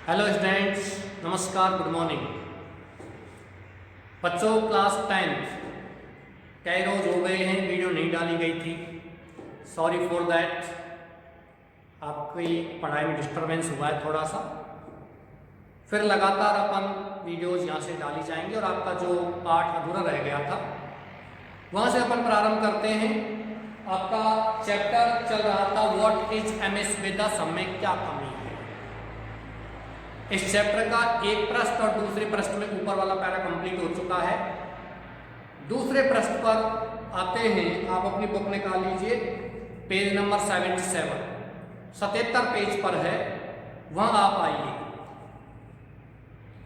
Hello students, नमस्कार, good morning. बच्चों class 10th कई रोज हो गए हैं, वीडियो नहीं डाली गई थी। Sorry for that. आपकी पढ़ाई में डिस्टरबेंस हुआ है थोड़ा सा। फिर लगातार अपन वीडियोस यहाँ से डाली जाएंगे और आपका जो पाठ अधूरा रह गया था वहाँ से अपन प्रारंभ करते हैं। आपका चैप्टर चल रहा था व्हाट इज एमएस विद सब में क्या कमी है। इस चैप्टर का एक पृष्ठ और दूसरे पृष्ठ में ऊपर वाला पैरा कंप्लीट हो चुका है। दूसरे पृष्ठ पर आते हैं, आप अपनी बुक निकाल लीजिए, पेज नंबर 77 पेज पर है, वहां आप आइए।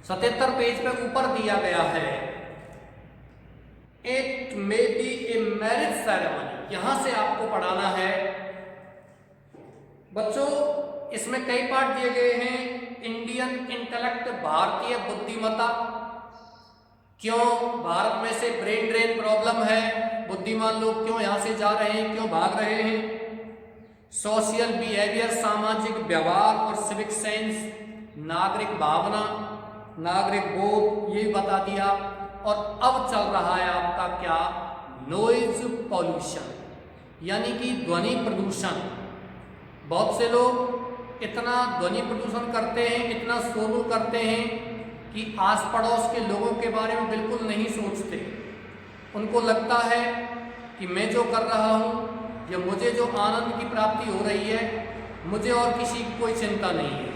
77 पेज पे ऊपर दिया गया है it may be a marriage ceremony. यहां से आपको पढ़ाना है बच्चों। इसमें कई पार्ट दिए गए हैं। इंडियन इंटेलेक्ट, भारतीय बुद्धिमत्ता, क्यों भारत में से ब्रेन ड्रेन प्रॉब्लम है, बुद्धिमान लोग क्यों यहां से जा रहे हैं, क्यों भाग रहे हैं। सोशल बिहेवियर, सामाजिक व्यवहार और सिविक सेंस, नागरिक भावना, नागरिक बोध, ये बता दिया। और अब चल रहा है आपका क्या, नॉइज पॉल्यूशन, यानी कि ध्वनि प्रदूषण। बहुत से लोग इतना ध्वनि प्रदूषण करते हैं, इतना शोरगुल करते हैं कि आस पड़ोस के लोगों के बारे में बिल्कुल नहीं सोचते। उनको लगता है कि मैं जो कर रहा हूँ या मुझे जो आनंद की प्राप्ति हो रही है, मुझे और किसी की कोई चिंता नहीं है।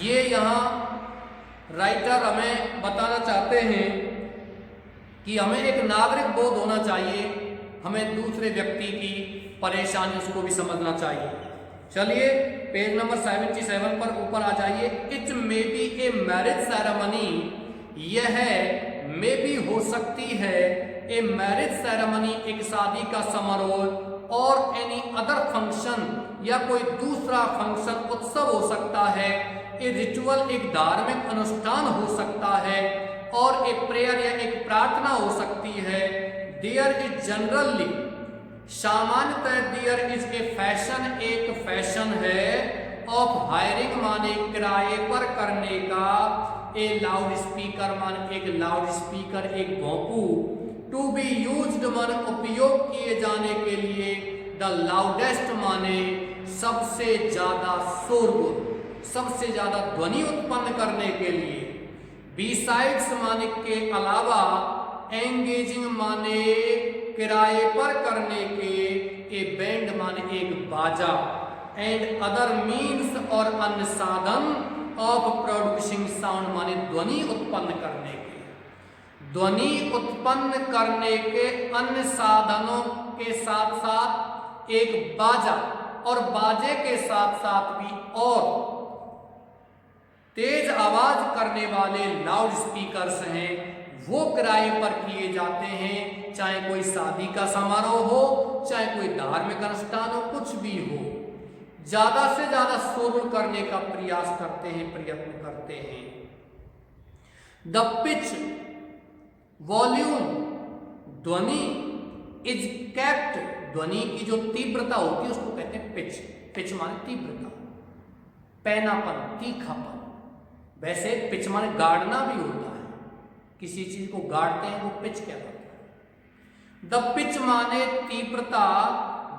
ये यहाँ राइटर हमें बताना चाहते हैं कि हमें एक नागरिक बोध होना चाहिए, हमें दूसरे व्यक्ति की परेशानी उसको भी समझना चाहिए। चलिए पेज नंबर 77 पर ऊपर आ जाइए। It may be a marriage ceremony, यह मे बी हो सकती है, ए मैरिज सेरेमनी एक शादी का समारोह, और एनी अदर फंक्शन या कोई दूसरा फंक्शन, उत्सव हो सकता है, ए रिचुअल एक धार्मिक अनुष्ठान हो सकता है, और ए प्रेयर या एक प्रार्थना हो सकती है। देयर इज जनरली, सामान्यतः देयर इज ए फैशन, एक फैशन है, ऑफ हायरिंग माने किराए पर करने का, ए लाउड स्पीकर माने एक लाउड स्पीकर, एक भोंपू, टू बी यूज्ड माने उपयोग किए जाने के लिए, द लाउडेस्ट माने सबसे ज्यादा शोरगुल, सबसे ज्यादा ध्वनि उत्पन्न करने के लिए, बिसाइड्स माने के अलावा, एंगेजिंग माने किराए पर करने के, ए बैंड माने एक बाजा, एंड अदर मीन्स और अन्य साधन, ऑफ प्रोड्यूसिंग साउंड माने ध्वनि उत्पन्न करने के, ध्वनि उत्पन्न करने के अन्य साधनों के साथ साथ एक बाजा, और बाजे के साथ साथ भी और तेज आवाज करने वाले लाउड स्पीकर्स हैं, वो किराए पर किए जाते हैं। चाहे कोई शादी का समारोह हो, चाहे कोई धार्मिक अनुष्ठान हो, कुछ भी हो, ज्यादा से ज्यादा शोरगुल करने का प्रयास करते हैं, प्रयत्न करते हैं। द पिच, वॉल्यूम, ध्वनि, इज केप्ट, ध्वनि की जो तीव्रता होती है उसको कहते हैं पिच। पिच माने तीव्रता, पैनापन, तीखापन। वैसे पिच माने गाड़ना भी होता है, किसी चीज को गाड़ते हैं, वो पिच कहलाता है। द पिच माने तीव्रता,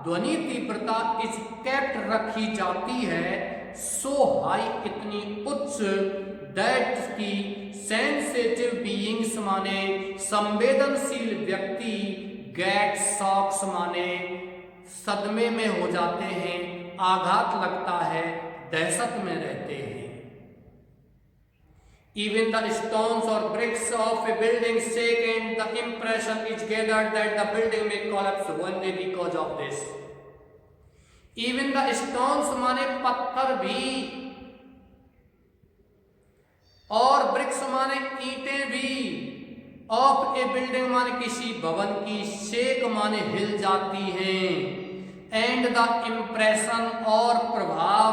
ध्वनि तीव्रता, इज केप्ट रखी जाती है, सो हाई इतनी उच्च, दैट की सेंसिटिव बीइंग्स माने संवेदनशील व्यक्ति, गेट शॉक्स माने सदमे में हो जाते हैं, आघात लगता है, दहशत में रहते हैं। Even the stones or bricks of a building shake and the impression is gathered that the building may collapse one day because of this. Even the stones माने पत्थर भी, और bricks माने ईंटें भी, of a building माने किसी भवन की, shake माने हिल जाती हैं, and the impression और प्रभाव,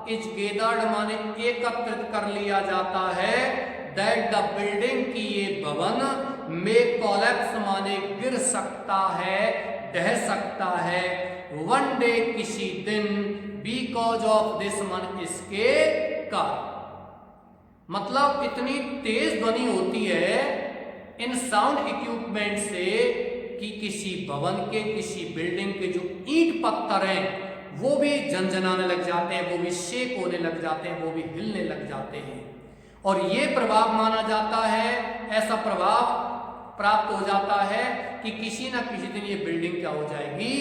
इज गेदर्ड माने एकत्रित कर लिया जाता है, दैट द बिल्डिंग की ये भवन में कोलैप्स माने गिर सकता है, ढह सकता है, वन डे किसी दिन, बिकॉज ऑफ दिस मन इसके कारण। मतलब इतनी तेज ध्वनि होती है इन साउंड इक्विपमेंट से कि किसी भवन के, किसी बिल्डिंग के जो ईंट पत्थर हैं वो भी झनझनाने लग जाते हैं, वो भी शेक होने लग जाते हैं, वो भी हिलने लग जाते हैं। और ये प्रभाव माना जाता है, ऐसा प्रभाव प्राप्त हो जाता है कि किसी ना किसी दिन ये बिल्डिंग क्या हो जाएगी,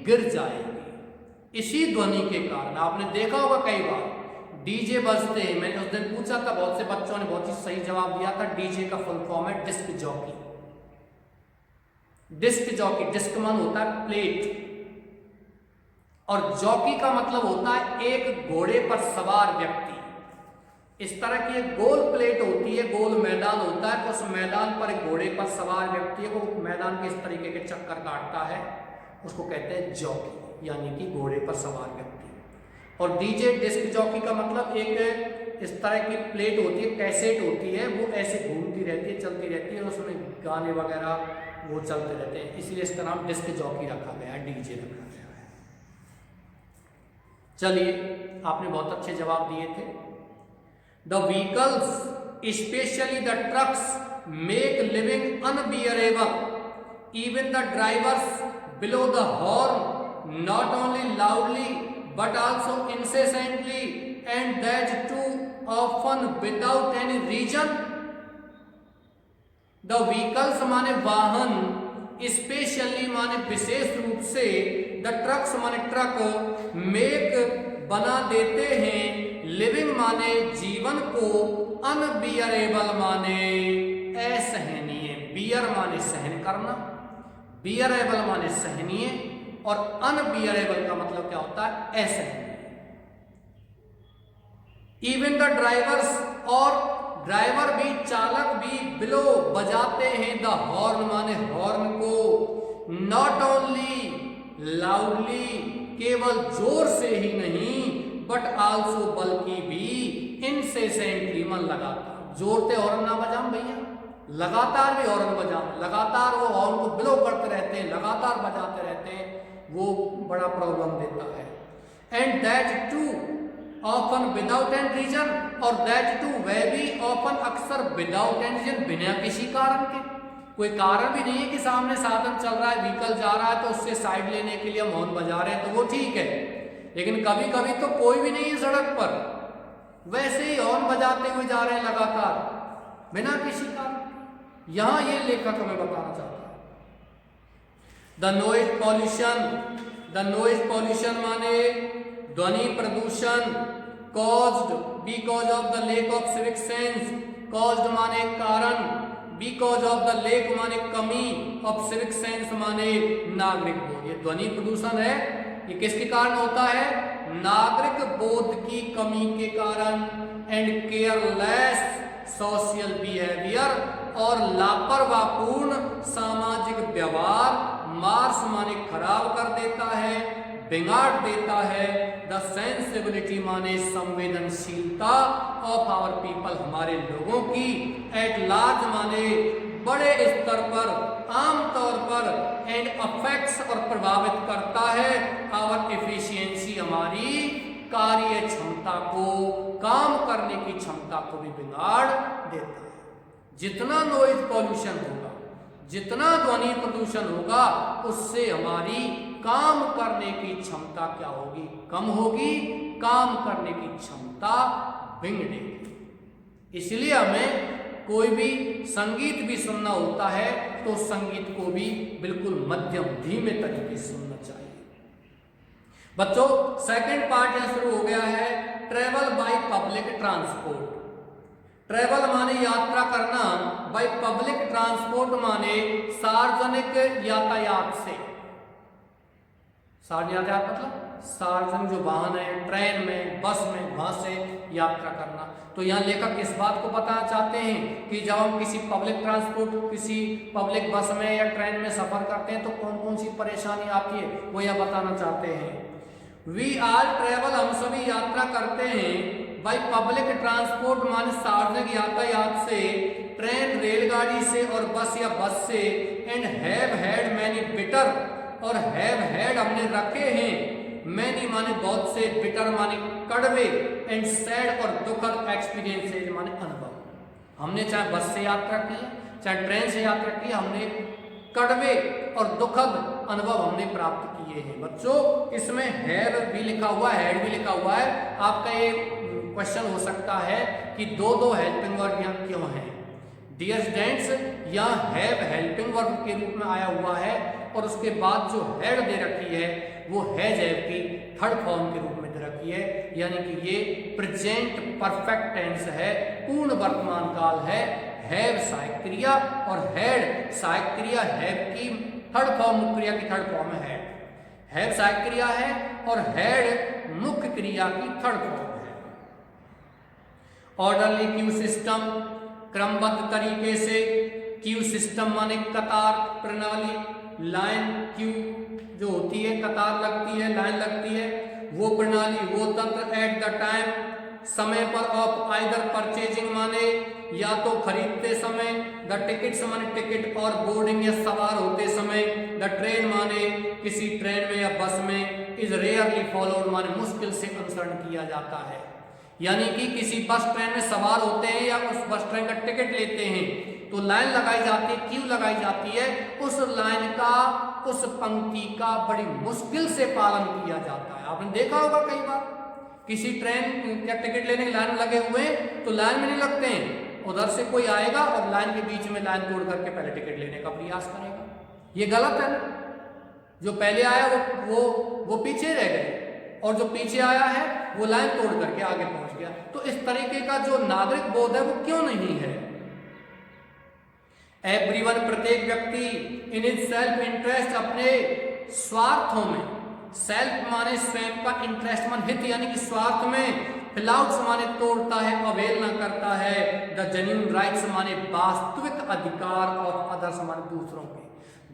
गिर जाएगी। इसी ध्वनि के कारण आपने देखा होगा कई बार डीजे बजते हैं। मैंने उस दिन पूछा था, बहुत से बच्चों ने बहुत ही सही जवाब दिया था। डीजे का फुल फॉर्म है disc jockey. Disc jockey, disc man होता है प्लेट, और जॉकी का मतलब होता है एक घोड़े पर सवार व्यक्ति। इस तरह की एक गोल प्लेट होती है, गोल मैदान होता है, उस मैदान पर एक घोड़े पर सवार व्यक्ति है, वो मैदान के इस तरीके के चक्कर काटता है, उसको कहते हैं जॉकी, यानी कि घोड़े पर सवार व्यक्ति। और डीजे डिस्क जॉकी का मतलब एक इस तरह की प्लेट होती है, कैसेट होती है, वो ऐसे घूमती रहती है, चलती रहती है, उसमें गाने वगैरह वो चलते रहते हैं, इसलिए इसका नाम डिस्क जॉकी रखा गया है, डीजे रखा गया है। चलिए, आपने बहुत अच्छे जवाब दिए थे। The vehicles specially the trucks make living unbearable even the drivers below the horn not only loudly but also incessantly, and that too often without any reason. The vehicles माने वाहन, स्पेशली माने विशेष रूप से, द ट्रक्स माने truck, make बना देते हैं, living माने जीवन को, अनबियरेबल माने असहनीय, बियर माने सहन करना, बियरेबल माने सहनीय, और अनबियरेबल का मतलब क्या होता है, असहनीय। इवन द ड्राइवर्स, और ड्राइवर भी, चालक भी, बिलो बजाते हैं, द हॉर्न माने हॉर्न को, नॉट ओनली लाउडली, केवल जोर से ही नहीं, बट आल्सो बल्कि भी, इनसेसेंटली मन लगातार, जोर से हॉर्न ना बजाम भैया, लगातार भी हॉर्न बजाम, लगातार वो हॉर्न को बिलो करते रहते हैं, लगातार बजाते रहते हैं, वो बड़ा प्रॉब्लम देता है। And that too often without an reason, और दैट टू वह भी ऑफन अक्सर विदाउट एन रीजन, बिना किसी कारण के। कोई कारण भी नहीं है कि सामने साधन चल रहा है, व्हीकल जा रहा है तो उससे साइड लेने के लिए हम हॉर्न बजा रहे हैं तो वो ठीक है, लेकिन कभी कभी तो कोई भी नहीं है सड़क पर, वैसे ही हॉर्न बजाते हुए जा रहे हैं लगातार बिना किसी कारण। यहां ये लेखक हमें बताना चाहता है the noise pollution. The noise pollution माने ध्वनि प्रदूषण, caused because of the lake of civic sense, caused माने कारण, बिकॉज ऑफ द लेक माने कमी, ऑफ सिविक सेंस माने नागरिक बोध। ये ध्वनि प्रदूषण है, ये किसके कारण होता है, नागरिक बोध की कमी के कारण। एंड केयरलेस सोशल बिहेवियर, और लापरवाहपूर्ण सामाजिक व्यवहार, मार्स माने खराब कर देता है, बिगाड़ देता है, द सेंसिबिलिटी माने संवेदनशीलता, ऑफ आवर पीपल हमारे लोगों की, एट लार्ज माने बड़े स्तर पर, आमतौर पर, एंड अफेक्ट्स और प्रभावित करता है, आवर एफिशिएंसी हमारी कार्य क्षमता को, काम करने की क्षमता को भी बिगाड़ देता है। जितना नॉइज पॉल्यूशन होगा, जितना ध्वनि प्रदूषण होगा, उससे हमारी काम करने की क्षमता क्या होगी, कम होगी, काम करने की क्षमता बिगड़ेगी। इसलिए हमें कोई भी संगीत भी सुनना होता है तो संगीत को भी बिल्कुल मध्यम धीमे तरीके से सुनना चाहिए। बच्चों, सेकंड पार्ट यहां शुरू हो गया है, travel by public transport. Travel माने यात्रा करना, बाय पब्लिक ट्रांसपोर्ट माने सार्वजनिक यातायात से। सार्वजनिक यातायात मतलब सार्वजनिक जो वाहन है, ट्रेन में, बस में, वहां से यात्रा करना। तो यहाँ लेखक इस बात को बताना चाहते हैं कि जब हम किसी पब्लिक ट्रांसपोर्ट, किसी पब्लिक बस में या ट्रेन में सफर करते हैं तो कौन कौन सी परेशानी आती है, वो यह बताना चाहते हैं। वी आर ट्रेवल, हम सभी यात्रा करते हैं, बाय पब्लिक ट्रांसपोर्ट माने सार्वजनिक यातायात से, ट्रेन रेलगाड़ी से और बस या बस से, and have had many bitter, और हैव हैड हमने रखे हैं, मैनी माने बहुत से, बिटर माने कड़वे, एंड सैड और दुखद एक्सपीरियंसेस माने अनुभव। हमने चाहे बस से यात्रा की है, चाहे ट्रेन से यात्रा की, हमने कड़वे और दुखद अनुभव हमने प्राप्त किए हैं। बच्चों इसमें हैव भी लिखा हुआ है, हैड भी लिखा हुआ है। आपका ये क्वेश्चन हो सकता है कि दो दो हेल्पिंग वर्ब यहाँ क्यों हैं। डियर स्टूडेंट्स, यहाँ हैव हेल्पिंग वर्ब के रूप में आया हुआ है और उसके बाद जो हैड दे रखी है वो हैज हैव की थर्ड फॉर्म के रूप में दे रखी है, यानी कि ये प्रेजेंट परफेक्ट टेंस है, पूर्ण वर्तमान काल है। हैव सहायक क्रिया और हैड सहायक क्रिया, हैव की थर्ड फॉर्म मुख्य क्रिया की थर्ड फॉर्म है हैड। हैव सहायक क्रिया है और हैड मुख्य क्रिया की थर्ड फॉर्म है। ऑर्डरली क्यू सिस्टम, क्रमबद्ध तरीके से। क्यू सिस्टम माने कतार प्रणाली। लाइन क्यू जो होती है, कतार लगती है, लाइन लगती है, वो प्रणाली, वो तंत्र। एट द टाइम समय पर, ऑफ आइदर परचेजिंग माने या तो खरीदते समय, द टिकट्स माने टिकट और बोर्डिंग या सवार होते समय, द ट्रेन माने किसी ट्रेन में या बस में, इज रेयरली फॉलोड माने मुश्किल से अनुसरण किया जाता है। यानी कि किसी बस ट्रेन में सवार होते हैं या उस बस ट्रेन का टिकट लेते हैं तो लाइन लगाई जाती है, क्यू लगाई जाती है, उस लाइन का, उस पंक्ति का बड़ी मुश्किल से पालन किया जाता है। आपने देखा होगा कई बार किसी ट्रेन या टिकट लेने की लाइन लगे हुए हैं तो लाइन में नहीं लगते हैं, उधर से कोई आएगा और लाइन के बीच में लाइन तोड़ करके पहले टिकट लेने का प्रयास करेगा। ये गलत है ना। जो पहले आया वो पीछे रह गए और जो पीछे आया है वो लाइन तोड़ करके आगे पहुंच गया। तो इस तरीके का जो नागरिक बोध है वो क्यों नहीं है। एवरीवन प्रत्येक व्यक्ति इन इज सेल्फ इंटरेस्ट अपने स्वार्थों में, सेल्फ माने स्वयं का, इंटरेस्ट मान हित यानी कि स्वार्थ में, फिलाउट्स माने तोड़ता है, अवहेलना करता है, द जेन्युइन राइट्स माने वास्तविक अधिकार ऑफ अदर्स माने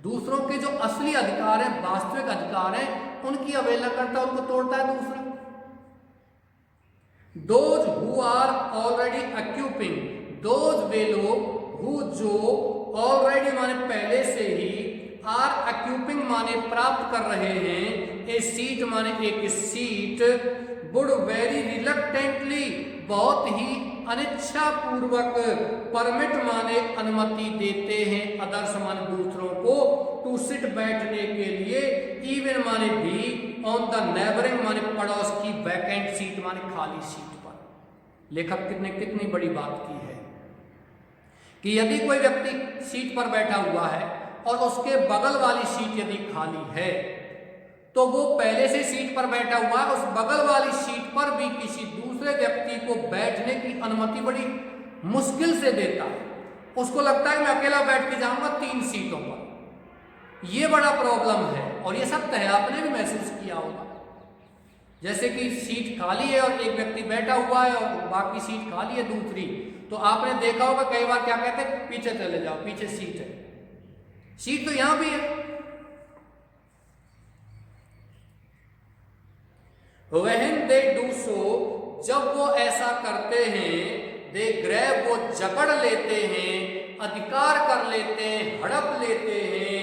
दूसरों के जो असली अधिकार हैं, वास्तविक अधिकार हैं, उनकी अवहेलना करता है, उनको तोड़ता है दूसरा। Those who are already occupying, those वे लोग, हु जो, ऑलरेडी माने पहले से ही, आर ऑक्यूपिंग माने प्राप्त कर रहे हैं, ए सीट माने एक सीट, वुड वेरी रिलक्टेंटली बहुत ही अनिच्छा पूर्वक, परमिट माने अनुमति देते हैं, अदर्स माने दूसरों को, टू सिट बैठने के लिए, इवन माने भी, ऑन द नेबरिंग माने पड़ोस की, वैकेंट सीट माने खाली सीट पर। लेखक ने कितनी बड़ी बात की है कि यदि कोई व्यक्ति सीट पर बैठा हुआ है और उसके बगल वाली सीट यदि खाली है तो वो पहले से सीट पर बैठा हुआ है, उस बगल वाली सीट पर भी किसी दूसरे व्यक्ति को बैठने की अनुमति बड़ी मुश्किल से देता है। उसको लगता है मैं अकेला बैठ के जाऊंगा 3 सीटों पर। ये बड़ा प्रॉब्लम है और ये सत्य है, आपने भी महसूस किया होगा। जैसे कि सीट खाली है और एक व्यक्ति बैठा हुआ है और बाकी सीट खाली है दूसरी, तो आपने देखा होगा कई बार क्या कहते हैं, पीछे चले जाओ, पीछे सीट है। सीट तो यहां भी है। When they do so, जब वो ऐसा करते हैं, they grab वो जकड़ लेते हैं, अधिकार कर लेते हैं, हड़प लेते हैं,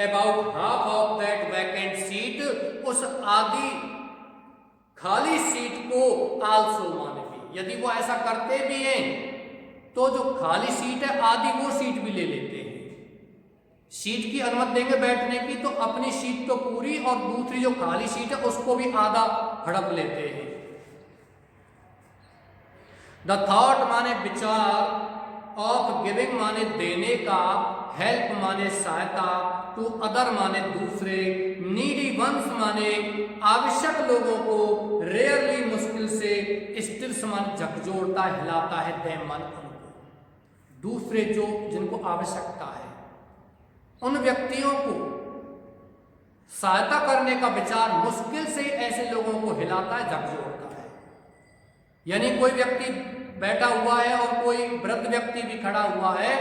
about half of that vacant seat, उस आधी खाली सीट को also माने भी। यदि वो ऐसा करते भी हैं तो जो खाली सीट है आधी वो सीट भी ले लेते हैं। सीट की अनुमति देंगे बैठने की तो अपनी सीट तो पूरी और दूसरी जो खाली सीट है उसको भी आधा हड़प लेते हैं। द थॉट माने विचार, ऑफ गिविंग माने देने का, हेल्प माने सहायता, टू अदर माने दूसरे, नीडी वंस माने आवश्यक लोगों को, रेयरली मुश्किल से, स्टिल्स माने झकझोरता हिलाता है, देम माने उनको, दूसरे जो जिनको आवश्यकता है उन व्यक्तियों को सहायता करने का विचार मुश्किल से ऐसे लोगों को हिलाता है, झकझोरता है। यानी कोई व्यक्ति बैठा हुआ है और कोई वृद्ध व्यक्ति भी खड़ा हुआ है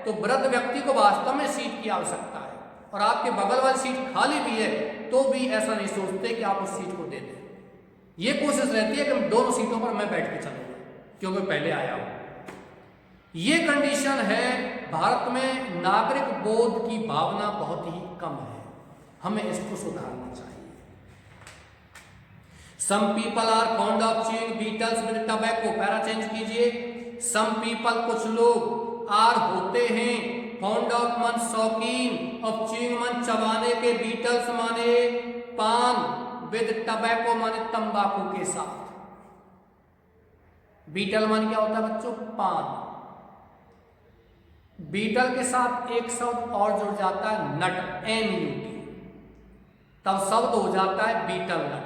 तो वृद्ध व्यक्ति को वास्तव में सीट की आवश्यकता है और आपके बगल वाली सीट खाली भी है तो भी ऐसा नहीं सोचते कि आप उस सीट को दे दें। ये कोशिश रहती है कि दोनों सीटों पर मैं बैठ के चलूंगा क्योंकि पहले आया हूं। ये कंडीशन है भारत में, नागरिक बोध की भावना बहुत ही कम है, हमें इसको सुधारना चाहिए। Some people are fond of chewing betels with tobacco, para change कीजिए। सम पीपल कुछ लोग, आर होते हैं, फॉन्ड ऑफ मन शौकीन, ऑफ च्यूइंग मन चबाने के, बीटल्स माने पान, विद टबैको माने तंबाकू के साथ। बीटल मान क्या होता है बच्चों? पान। बीटल के साथ एक शब्द और जुड़ जाता है नट, NUT, तब शब्द हो जाता है बीटल नट।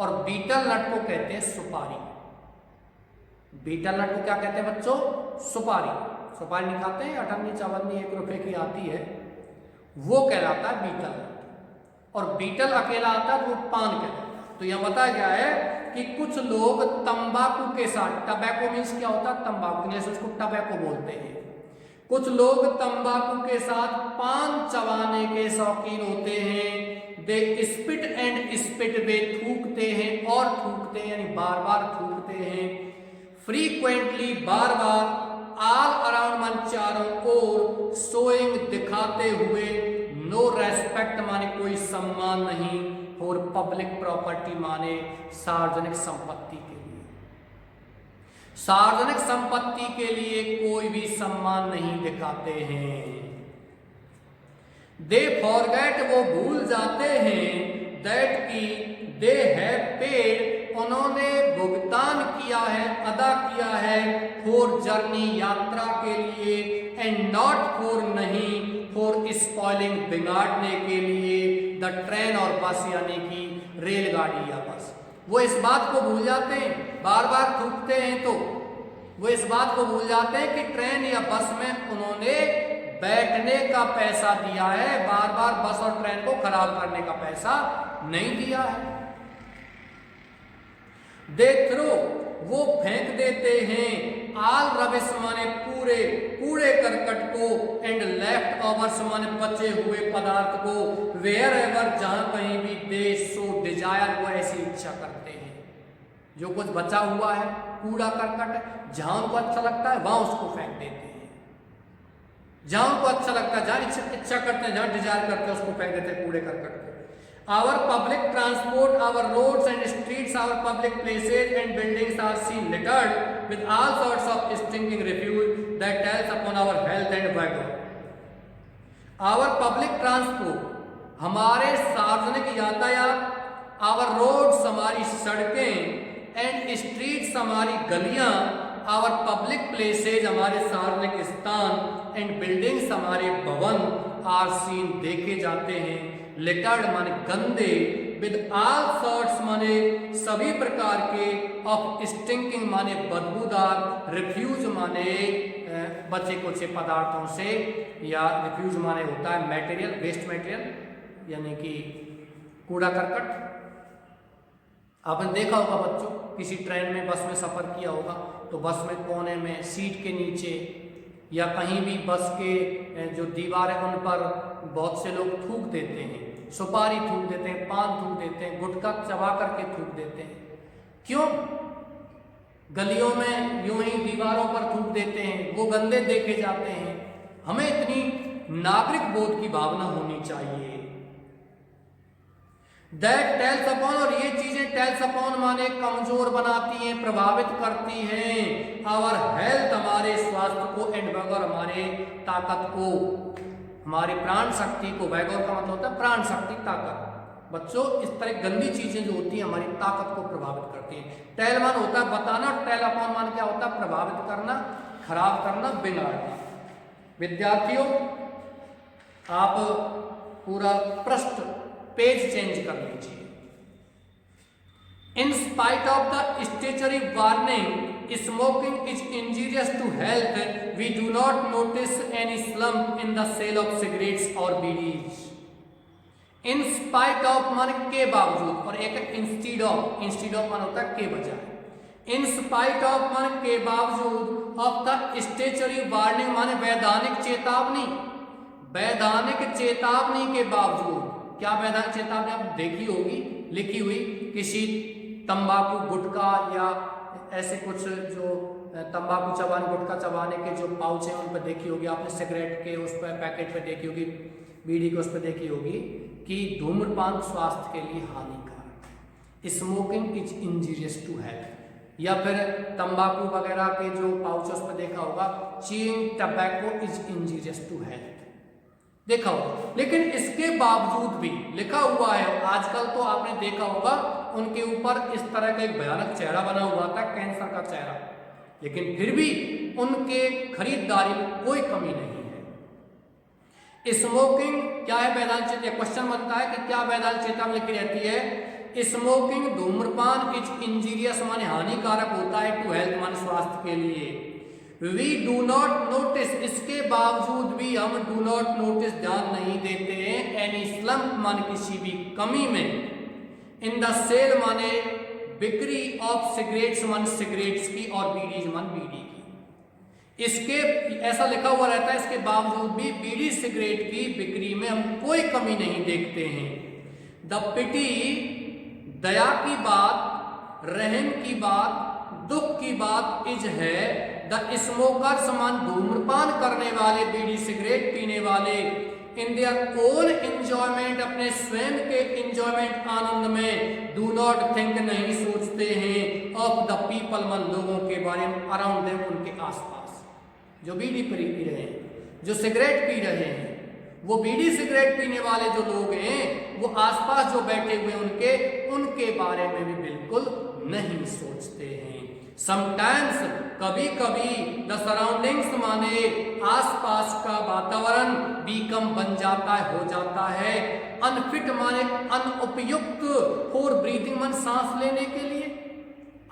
और बीटल नट को कहते हैं सुपारी। बीटल नट को क्या कहते हैं बच्चों? सुपारी। सुपारी नहीं खाते हैं, 58 54 1 रुपए की आती है, वो कहलाता है बीटल नट। और बीटल अकेला आता है तो वो पान कहलाता है। तो यह बताया गया है कि कुछ लोग तंबाकू के साथ, टबैको मीन्स क्या होता है? तंबाकू, जैसे उसको टबैको बोलते हैं। कुछ लोग तंबाकू के साथ पान चबाने के शौकीन होते हैं। दे स्पिट एंड स्पिट, वे थूकते हैं और थूकते हैं, यानी बार बार थूकते हैं। फ्रीक्वेंटली, बार बार, ऑल अराउंड मन चारों ओर, शोइंग दिखाते हुए, नो रेस्पेक्ट माने कोई सम्मान नहीं, और पब्लिक प्रॉपर्टी माने सार्वजनिक संपत्ति के लिए, सार्वजनिक संपत्ति के लिए कोई भी सम्मान नहीं दिखाते हैं। दे फॉरगेट, वो भूल जाते हैं, दैट की दे हैव पेड, उन्होंने भुगतान किया है, अदा किया है, फॉर जर्नी, यात्रा के लिए, एंड नॉट फॉर, नहीं, फॉर स्पॉइलिंग, बिगाड़ने के लिए, द ट्रेन और बस, यानी कि रेलगाड़ी या बस। वो इस बात को भूल जाते हैं, बार बार थूकते हैं तो वो इस बात को भूल जाते हैं कि ट्रेन या बस में उन्होंने बैठने का पैसा दिया है, बार बार बस और ट्रेन को खराब करने का पैसा नहीं दिया है। दे थ्रो, वो फेंक देते हैं, ऑल रबिश माने पूरे कूड़े करकट को, एंड लेफ्ट ओवर्स माने बचे हुए पदार्थ को, वेयर एवर, जहां कहीं भी, दे सो डिजायर, वो ऐसी इच्छा करते हैं। जो कुछ बचा हुआ है कूड़ा करकट, जहां उनको अच्छा लगता है वहां उसको फेंक देते हैं। जहां उनको अच्छा लगता है, जहां इच्छा करते हैं, जहां डिजायर करते हैं, उसको फेंक देते हैं कूड़े करकट को। Our public transport, our roads and streets, our public places and buildings are seen littered with all sorts of stinking refuse that tells upon our health and vigor. Our public transport, हमारे सार्वजनिक यातायात, our roads, हमारी सड़कें, and streets, हमारी गलियां, our public places, हमारे सार्वजनिक स्थान, and buildings, हमारे भवन, are seen, देखे जाते हैं, लिटर्ड माने गंदे, विद ऑल सॉर्ट्स माने सभी प्रकार के, ऑफ स्टिंकिंग माने बदबूदार, रिफ्यूज माने बचे कुचे पदार्थों से, या रिफ्यूज माने होता है मटेरियल, वेस्ट मटेरियल, यानी कि कूड़ा करकट। आपने देखा होगा बच्चों, किसी ट्रेन में, बस में सफर किया होगा तो बस में कोने में, सीट के नीचे, या कहीं भी बस के जो दीवार है उन पर बहुत से लोग थूक देते हैं, सुपारी थूक देते हैं, पान थूक देते हैं, गुटखा चबा करके थूक देते हैं। क्यों? गलियों में यूं ही दीवारों पर थूक देते हैं, वो गंदे देखे जाते हैं। हमें इतनी नागरिक बोध की भावना होनी चाहिए। दैट टेल्स अपॉन, और ये चीजें टेल्स अपॉन माने कमजोर बनाती हैं, प्रभावित करती हैं, आवर हेल्थ, हमारे स्वास्थ्य को, एंड वगैर, हमारे ताकत को, हमारी प्राण शक्ति को। वैगोर का मतलब होता है प्राण शक्ति, ताकत। बच्चों, इस तरह गंदी चीजें जो होती हैं हमारी ताकत को प्रभावित करती हैं। टेल मान होता है बताना, टेल अपॉन मान क्या होता है? प्रभावित करना, खराब करना, बिगाड़ना। विद्यार्थियों, आप पूरा पृष्ठ, पेज चेंज कर लीजिए। In spite of the statutory warning, smoking is injurious to health, we do not notice any slump in the sale of cigarettes or bidis. in spite of मान के बावजूद, और एक इंस्टीड ऑफ, इंस्टीड ऑफ मान होता है के बजाय। in spite of मान के बावजूद, of the statutory warning मान वैधानिक चेतावनी, वैधानिक चेतावनी के बावजूद। क्या वैधानिक चेतावनी आप देखी होगी लिखी हुई, किसी तंबाकू, गुटखा या ऐसे कुछ जो तंबाकू चबाने, गुटखा चबाने के जो पाउच हैं उन पर देखी होगी आपने, सिगरेट के उस पर पैकेट पे देखी होगी, बीड़ी के उस पर देखी होगी कि धूम्रपान स्वास्थ्य के लिए हानिकारक। Smoking is injurious to health. या फिर तंबाकू वगैरह के जो पाउचेस पे देखा होगा, chewing tobacco is injurious to health, देखा होगा। लेकिन इसके बावजूद भी लिखा हुआ है, आजकल तो आपने देखा होगा उनके ऊपर इस तरह का एक भयानक चेहरा बना हुआ था, कैंसर का चेहरा, लेकिन फिर भी उनके खरीदारी में कोई कमी नहीं है। स्मोकिंग क्या है वेदांत चेतना, क्वेश्चन बनता है कि क्या वेदांत चेतना में लिखी रहती है, स्मोकिंग धूम्रपान इज इंजीरियस माने हानिकारक होता है टू हेल्थ माने स्वास्थ्य के लिए। वी डू नॉट नोटिस, इसके बावजूद भी हम डू नॉट नोटिस ध्यान नहीं देते हैं, एनी स्लम्प माने किसी भी कमी में, इन द सेल माने बिक्री ऑफ सिगरेट्स मान सिगरेट्स की और बीडीज मान बीड़ी की। इसके ऐसा लिखा हुआ रहता है, इसके बावजूद भी बीड़ी सिगरेट की बिक्री में हम कोई कमी नहीं देखते हैं। द पिटी, दया की बात, रहम की बात, दुख की बात इज है द स्मोकर्स मान धूम्रपान करने वाले, बीड़ी सिगरेट पीने वाले, इन देयर ओन एंजॉयमेंट अपने स्वयं के एंजॉयमेंट आनंद में, डू नॉट थिंक नहीं सोचते हैं, ऑफ द पीपल मन लोगों के बारे में, अराउंड देम उनके आसपास। जो बीड़ी पी रहे हैं, जो सिगरेट पी रहे हैं, वो बीड़ी सिगरेट पीने वाले जो लोग हैं, वो आसपास जो बैठे हुए उनके बारे में भी बिल्कुल नहीं सोचते हैं। समटाइम्स कभी कभी द सराउंडिंग्स माने आसपास का वातावरण बीकम बन जाता है, हो जाता है, अनफिट माने अनुपयुक्त, फॉर ब्रीथिंग मन सांस लेने के लिए।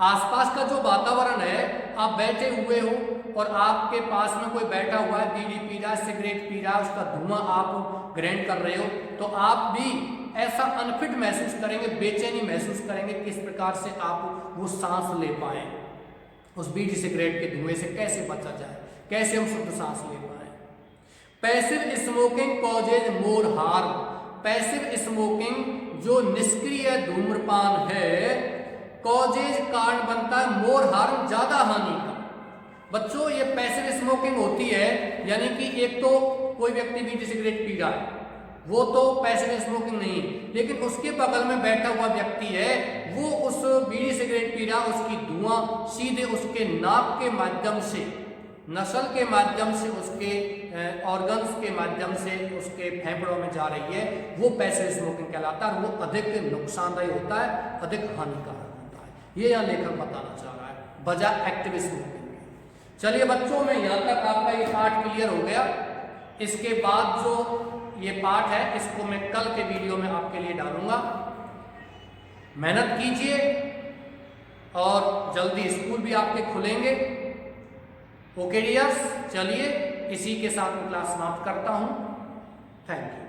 आसपास का जो वातावरण है, आप बैठे हुए हो और आपके पास में कोई बैठा हुआ है, बीड़ी पी रहा है, सिगरेट पी रहा है, उसका धुआं आप ग्रहण कर रहे हो, तो आप भी ऐसा अनफिट महसूस करेंगे, बेचैनी महसूस करेंगे, किस प्रकार से आप वो सांस ले पाए। उस बीड़ी सिगरेट के धुएं से कैसे बचा जाए, कैसे हम शुद्ध सांस ले पाए। पैसिव स्मोकिंग कॉजेज मोर हार्म, पैसिव स्मोकिंग जो निष्क्रिय धूम्रपान है, कॉजेज कारण बनता है मोर हार्म ज्यादा हानि का। बच्चों ये पैसिव स्मोकिंग होती है, यानी कि एक तो कोई व्यक्ति बीड़ी सिगरेट पी रहा है, वो तो पैसिव स्मोकिंग नहीं है, लेकिन उसके बगल में बैठा हुआ व्यक्ति है, वो उस बीड़ी सिगरेट पी रहा, उसकी धुआं सीधे उसके नाक के माध्यम से, नसल के माध्यम से, उसके ऑर्गन्स के माध्यम से उसके फेफड़ों में जा रही है, वो पैसिव स्मोकिंग कहलाता है। वो अधिक नुकसानदायी होता है, अधिक हानिकारक होता है। ये यहाँ लेखक बताना चाह रहा है बजाय एक्टिव स्मोकिंग। चलिए बच्चों में यहाँ तक आपका ये पार्ट क्लियर हो गया। इसके बाद जो ये पार्ट है, इसको मैं कल के वीडियो में आपके लिए डालूंगा। मेहनत कीजिए और जल्दी स्कूल भी आपके खुलेंगे। ओके डियर्स, चलिए इसी के साथ मैं क्लास समाप्त करता हूं। Thank you.